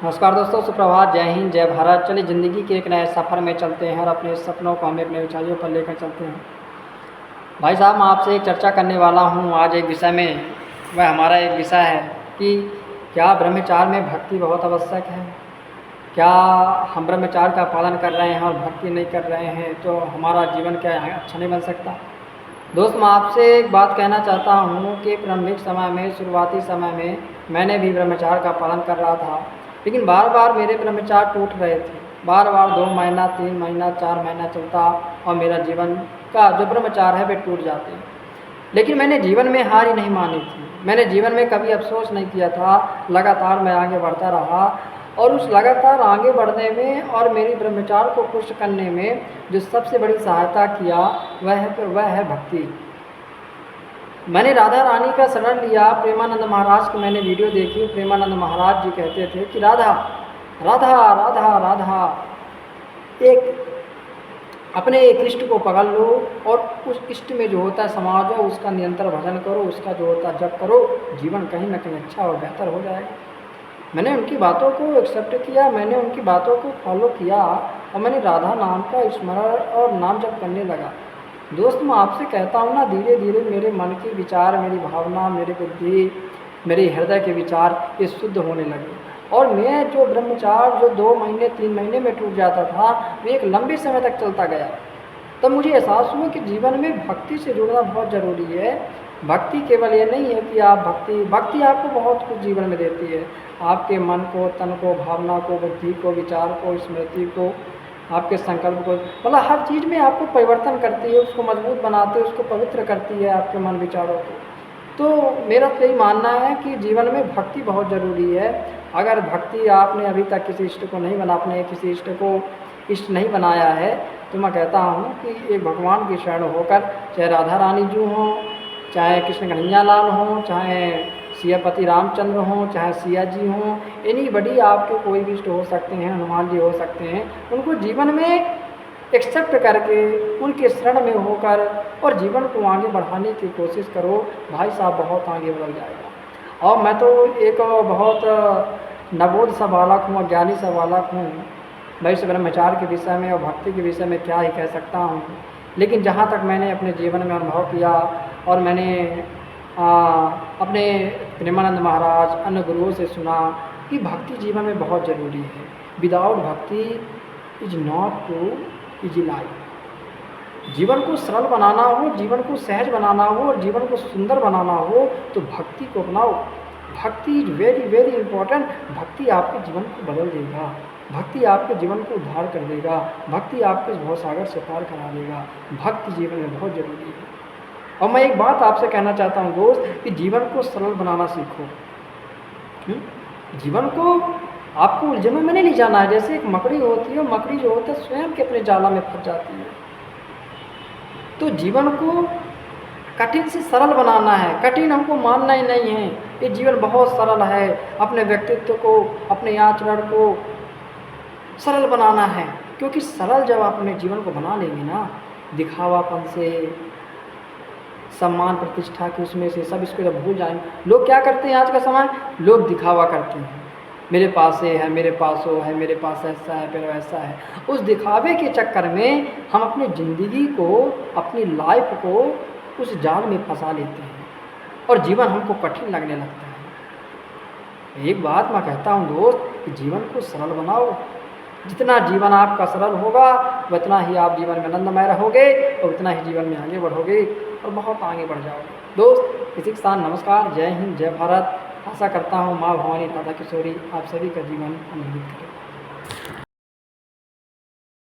नमस्कार दोस्तों, सुप्रभात, जय हिंद, जय भारत। चलिए ज़िंदगी के एक नए सफ़र में चलते हैं और अपने सपनों को हमें अपने ऊंचाइयों पर लेकर चलते हैं। भाई साहब, मैं आपसे एक चर्चा करने वाला हूं आज एक विषय में। वह हमारा एक विषय है कि क्या ब्रह्मचार्य में भक्ति बहुत आवश्यक है। क्या हम ब्रह्मचार्य का पालन कर रहे हैं और भक्ति नहीं कर रहे हैं तो हमारा जीवन क्या अच्छा नहीं बन सकता। दोस्त, मैं आपसे एक बात कहना चाहता हूँ कि प्रारंभिक समय में, शुरुआती समय में मैंने भी ब्रह्मचार्य का पालन कर रहा था, लेकिन बार बार मेरे ब्रह्मचार्य टूट रहे थे। बार बार 2 महीना, 3 महीना, 4 महीना चलता और मेरा जीवन का जो ब्रह्मचार्य है वे टूट जाते। लेकिन मैंने जीवन में हार ही नहीं मानी थी। मैंने जीवन में कभी अफसोस नहीं किया था। लगातार मैं आगे बढ़ता रहा और उस लगातार आगे बढ़ने में और मेरी ब्रह्मचार्य को पुष्ट करने में जो सबसे बड़ी सहायता किया वह है भक्ति। मैंने राधा रानी का शरण लिया। प्रेमानंद महाराज की मैंने वीडियो देखी। प्रेमानंद महाराज जी कहते थे कि राधा राधा राधा राधा, एक अपने एक इष्ट को पकड़ लो और उस इष्ट में जो होता है समाज हो, उसका निरंतर भजन करो, उसका जो होता है जप करो, जीवन कहीं ना कहीं अच्छा और बेहतर हो जाएगा। मैंने उनकी बातों को एक्सेप्ट किया, मैंने उनकी बातों को फॉलो किया और मैंने राधा नाम का स्मरण और नाम जप करने लगा। दोस्त, मैं आपसे कहता हूँ ना, धीरे धीरे मेरे मन के विचार, मेरी भावना, मेरी बुद्धि, मेरे हृदय के विचार ये शुद्ध होने लगे और मैं जो ब्रह्मचार्य जो 2 महीने 3 महीने में टूट जाता था वो एक लंबे समय तक चलता गया। तब मुझे एहसास हुआ कि जीवन में भक्ति से जुड़ना बहुत ज़रूरी है। भक्ति केवल ये नहीं है कि आप भक्ति आपको बहुत कुछ जीवन में देती है। आपके मन को, तन को, भावना को, बुद्धि को, विचार को, स्मृति को, आपके संकल्प को, मतलब हर चीज़ में आपको परिवर्तन करती है, उसको मजबूत बनाती है, उसको पवित्र करती है, आपके मन विचारों को। तो मेरा तो यही मानना है कि जीवन में भक्ति बहुत ज़रूरी है। अगर भक्ति आपने अभी तक किसी इष्ट को नहीं बना, आपने किसी इष्ट को इष्ट नहीं बनाया है, तो मैं कहता हूँ कि एक भगवान की शरण होकर, चाहे राधा रानी जी हों, चाहे कृष्ण कन्हैया लाल हों, चाहे सियापति रामचंद्र हों, चाहे सिया जी हों, इन्हीं बड़ी आपके कोई भी इष्ट हो सकते हैं, हनुमान जी हो सकते हैं, उनको जीवन में एक्सेप्ट करके उनके शरण में होकर और जीवन को आगे बढ़ाने की कोशिश करो। भाई साहब, बहुत आगे बढ़ जाएगा। और मैं तो एक बहुत नवोद सा बालक हूँ, अज्ञानी सा बालक हूँ। मैं इस ब्रह्मचार्य के विषय में और भक्ति के विषय में क्या ही कह सकता हूँ। लेकिन जहाँ तक मैंने अपने जीवन में अनुभव किया और मैंने अपने प्रेमानंद महाराज, अन्य गुरुओं से सुना कि भक्ति जीवन में बहुत ज़रूरी है। Without bhakti is not too easy life. जीवन को सरल बनाना हो, जीवन को सहज बनाना हो और जीवन को सुंदर बनाना हो तो भक्ति को अपनाओ। भक्ति इज वेरी वेरी इंपॉर्टेंट। भक्ति आपके जीवन को बदल देगा, भक्ति आपके जीवन को उद्धार कर देगा, भक्ति आपके भवसागर से पार करा देगा। भक्ति जीवन में बहुत ज़रूरी है। और मैं एक बात आपसे कहना चाहता हूँ दोस्त, कि जीवन को सरल बनाना सीखो। जीवन को आपको उलझनों में नहीं जाना है। जैसे एक मकड़ी होती है, मकड़ी जो होता है स्वयं के अपने जाला में फंस जाती है। तो जीवन को कठिन से सरल बनाना है। कठिन हमको मानना ही नहीं है। ये जीवन बहुत सरल है। अपने व्यक्तित्व को, अपने आचरण को सरल बनाना है, क्योंकि सरल जब आप अपने जीवन को बना लेंगे ना, दिखावापन से, सम्मान प्रतिष्ठा के उसमें से सब इसको जब भूल जाएंगे। लोग क्या करते हैं आज का समय, लोग दिखावा करते हैं। मेरे पास ये है, मेरे पास वो है, मेरे पास ऐसा है, मेरा वैसा है। उस दिखावे के चक्कर में हम अपनी ज़िंदगी को, अपनी लाइफ को उस जाल में फंसा लेते हैं और जीवन हमको कठिन लगने लगता है। एक बात मैं कहता हूँ दोस्त, कि जीवन को सरल बनाओ। जितना जीवन आपका सरल होगा उतना ही आप जीवन में आनंदमय रहोगे और उतना ही जीवन में आगे बढ़ोगे और बहुत आगे बढ़ जाओगे। दोस्त, इसी के साथ नमस्कार, जय हिंद, जय भारत। आशा करता हूँ माँ भवानी, राधा किशोरी आप सभी का जीवन आनंदित करें।